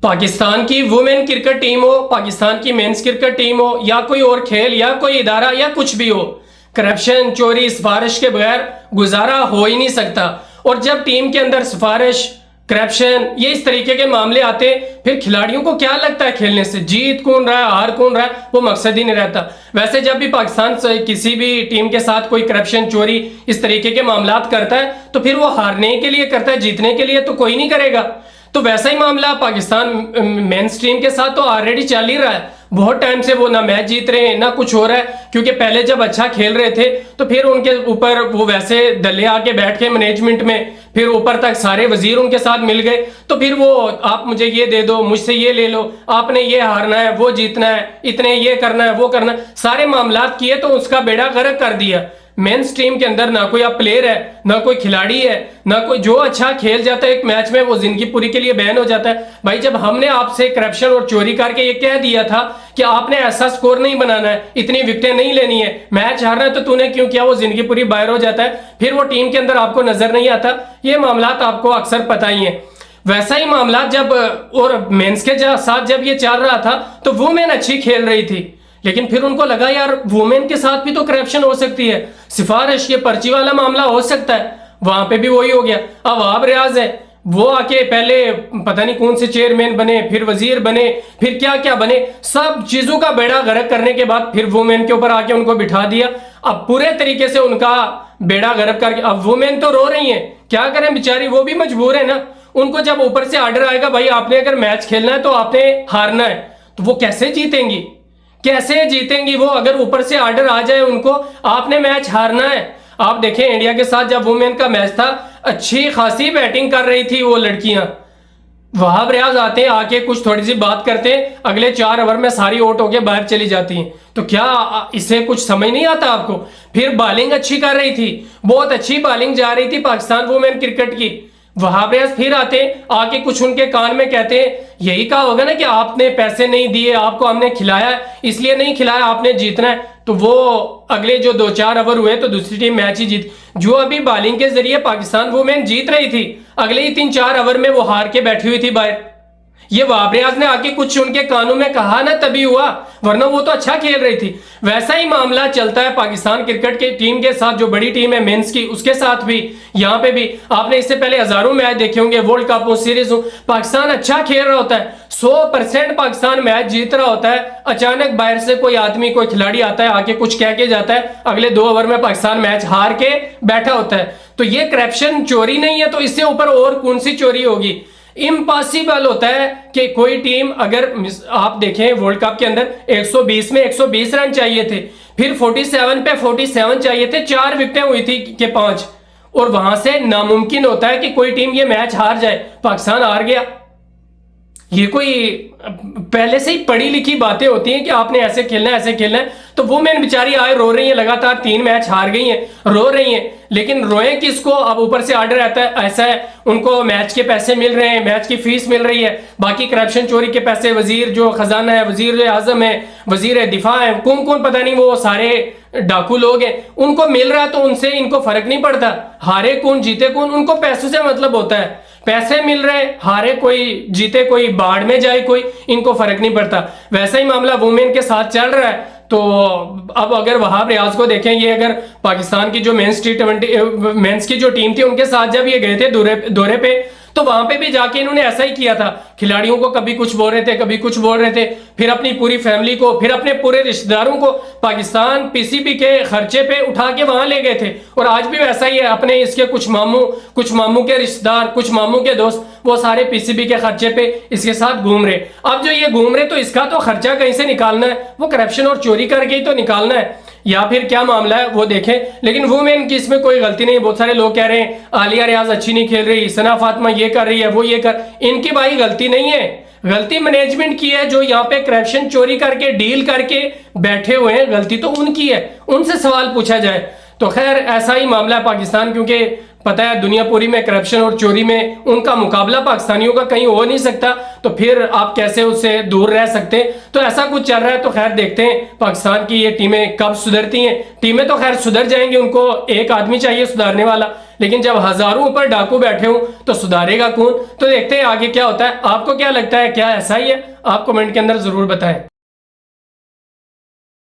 पाकिस्तान की women cricket team हो, पाकिस्तान की मेंस क्रिकेट टीम हो, या कोई और खेल या कोई इदारा या कुछ भी हो, करप्शन चोरी सिफारिश के बगैर गुजारा हो ही नहीं सकता। और जब टीम के अंदर सिफारिश करप्शन ये इस तरीके के मामले आते, फिर खिलाड़ियों को क्या लगता है खेलने से? जीत कौन रहा है, हार कौन रहा है, वो मकसद ही नहीं रहता। वैसे जब भी पाकिस्तान से किसी भी टीम के साथ कोई करप्शन चोरी इस तरीके के मामलात करता है, तो फिर वो हारने के लिए करता है, जीतने के लिए तो कोई नहीं करेगा। तो वैसा ही मामला पाकिस्तान मेंस टीम के साथ तो ऑलरेडी चल ही रहा है। बहुत टाइम से वो ना मैच जीत रहे हैं ना कुछ हो रहा है, क्योंकि पहले जब अच्छा खेल रहे थे तो फिर उनके ऊपर वो वैसे दल्ले आके बैठ के मैनेजमेंट में, फिर ऊपर तक सारे वजीर उनके साथ मिल गए, तो फिर वो आप मुझे ये दे दो, मुझसे ये ले लो, आपने ये हारना है, वो जीतना है, इतने ये करना है, वो करना है, सारे मामलात किए तो उसका बेड़ा गर्क कर दिया। मेंस टीम के अंदर ना कोई अब प्लेयर है, ना कोई खिलाड़ी है, ना कोई जो अच्छा खेल जाता है एक मैच में वो जिंदगी पूरी के लिए बैन हो जाता है। भाई जब हमने आपसे करप्शन और चोरी करके ये कह दिया था कि आपने ऐसा स्कोर नहीं बनाना है, इतनी विकेटें नहीं लेनी है, मैच हारना है, तो तूने क्यों किया? वो जिंदगी पूरी बाहर हो जाता है, फिर वो टीम के अंदर आपको नजर नहीं आता। ये मामलात आपको अक्सर पता ही है। वैसा ही मामला जब और मेंस के साथ जब ये चल रहा था तो वुमेन अच्छी खेल रही थी, लेकिन फिर उनको लगा यार वुमेन के साथ भी तो करप्शन हो सकती है, सिफारिश ये पर्ची वाला मामला हो सकता है। वहां पे भी वही हो गया। अब वहाब रियाज है, वो आके पहले पता नहीं कौन से चेयरमैन बने, फिर वजीर बने, फिर क्या क्या बने, सब चीजों का बेड़ा गर्क करने के बाद फिर वुमेन के ऊपर आके उनको बिठा दिया। अब पूरे तरीके से उनका बेड़ा गर्क करके अब वुमेन तो रो रही है, क्या करें बेचारी, वो भी मजबूर है ना। उनको जब ऊपर से ऑर्डर आएगा भाई आपने अगर मैच खेलना है तो आपने हारना है, तो वो कैसे जीतेंगी? कैसे जीतेंगी वो? अगर ऊपर से ऑर्डर आ जाए उनको आपने मैच हारना है। आप देखें इंडिया के साथ जब वुमेन का मैच था, अच्छी खासी बैटिंग कर रही थी वो लड़कियां, वहाब रियाज आते हैं, आके कुछ थोड़ी सी बात करते हैं, अगले 4 ओवर में सारी आउट होके बाहर चली जाती हैं। तो क्या इसे कुछ समझ नहीं आता आपको? फिर बॉलिंग अच्छी कर रही थी, बहुत अच्छी बॉलिंग जा रही थी पाकिस्तान वुमेन क्रिकेट की, वहाब रियाज फिर आते आके कुछ उनके कान में कहते हैं, यही कहा होगा ना कि आपने पैसे नहीं दिए, आपको हमने खिलाया इसलिए नहीं खिलाया, आपने जीतना है। तो वो अगले जो 2-4 ओवर हुए तो दूसरी टीम मैच ही जीत, जो अभी बॉलिंग के जरिए पाकिस्तान वुमेन जीत रही थी, अगले ही 3-4 ओवर में वो हार के बैठी हुई थी बाहर। ये वहाब रियाज ने आके कुछ उनके कानों में कहा ना तभी हुआ, वरना वो तो अच्छा खेल रही थी। वैसा ही मामला चलता है पाकिस्तान क्रिकेट की टीम के साथ, जो बड़ी टीम है मेंस की, उसके साथ भी। यहाँ पे भी आपने इससे पहले हजारों मैच देखे होंगे, वर्ल्ड कप हो, सीरीज हो, पाकिस्तान अच्छा खेल रहा होता है, 100% पाकिस्तान मैच जीत रहा होता है, अचानक बाहर से कोई आदमी कोई खिलाड़ी आता है, आके कुछ कह के जाता है, अगले 2 ओवर में पाकिस्तान मैच हार के बैठा होता है। तो ये करप्शन चोरी नहीं है, तो इससे ऊपर और कौन सी चोरी होगी? इम्पॉसिबल होता है कि कोई टीम, अगर आप देखें वर्ल्ड कप के अंदर 120 में 120 रन चाहिए थे, फिर 47 पे 47 चाहिए थे, 4 विकेटें हुई थी कि 5, और वहां से नामुमकिन होता है कि कोई टीम ये मैच हार जाए, पाकिस्तान हार गया। ये कोई पहले से ही पढ़ी लिखी बातें होती हैं कि आपने ऐसे खेलना है, ऐसे खेलना है। तो वो मैन बेचारी आए रो रही है, लगातार 3 मैच हार गई हैं, रो रही हैं, लेकिन रोए किसको? अब ऊपर से ऑर्डर आता है, ऐसा है, उनको मैच के पैसे मिल रहे हैं, मैच की फीस मिल रही है, बाकी करप्शन चोरी के पैसे वजीर जो खजाना है, वजीर आजम है, वजीर दिफा है, कौन कौन पता नहीं वो सारे डाकू लोग हैं, उनको मिल रहा है, तो उनसे इनको फर्क नहीं पड़ता, हारे कौन जीते कौन, उनको पैसों से मतलब होता है। पैसे मिल रहे, हारे कोई, जीते कोई, बाढ़ में जाए कोई, इनको फर्क नहीं पड़ता। वैसा ही मामला वुमेन के साथ चल रहा है। तो अब अगर वहाब रियाज को देखें, ये अगर पाकिस्तान की जो मेंस मेंस की जो टीम थी उनके साथ जब ये गए थे दौरे पे, तो वहां पे भी जाके इन्होंने ऐसा ही किया था, खिलाड़ियों को कभी कुछ बोल रहे थे, कभी कुछ बोल रहे थे, फिर अपनी पूरी फैमिली को, फिर अपने पूरे रिश्तेदारों को पाकिस्तान पीसीबी के खर्चे पे उठा के वहां ले गए थे। और आज भी वैसा ही है, अपने इसके कुछ मामू के रिश्तेदार, कुछ मामू के दोस्त, वो सारे पीसीबी के खर्चे पे इसके साथ घूम रहे। अब जो ये घूम रहे तो इसका तो खर्चा कहीं से निकालना है, वो करप्शन और चोरी करके ही तो निकालना है, या फिर क्या मामला है वो देखें। लेकिन वुमेन की इसमें कोई गलती नहीं। बहुत सारे लोग कह रहे हैं आलिया रियाज अच्छी नहीं खेल रही, सना फातिमा ये कर रही है, वो ये कर, इनकी भाई गलती नहीं है, गलती मैनेजमेंट की है, जो यहाँ पे करप्शन चोरी करके डील करके बैठे हुए हैं, गलती तो उनकी है, उनसे सवाल पूछा जाए। तो खैर ऐसा ही मामला है पाकिस्तान, क्योंकि पता है दुनिया पूरी में करप्शन और चोरी में उनका मुकाबला पाकिस्तानियों का कहीं हो नहीं सकता, तो फिर आप कैसे उससे दूर रह सकते हैं? तो ऐसा कुछ चल रहा है। तो खैर देखते हैं पाकिस्तान की ये टीमें कब सुधरती हैं। टीमें तो खैर सुधर जाएंगी, उनको एक आदमी चाहिए सुधारने वाला, लेकिन जब हजारों ऊपर डाकू बैठे हों तो सुधारेगा कौन? तो देखते हैं आगे क्या होता है। आपको क्या लगता है, क्या ऐसा ही है? आप कमेंट के अंदर जरूर बताएं।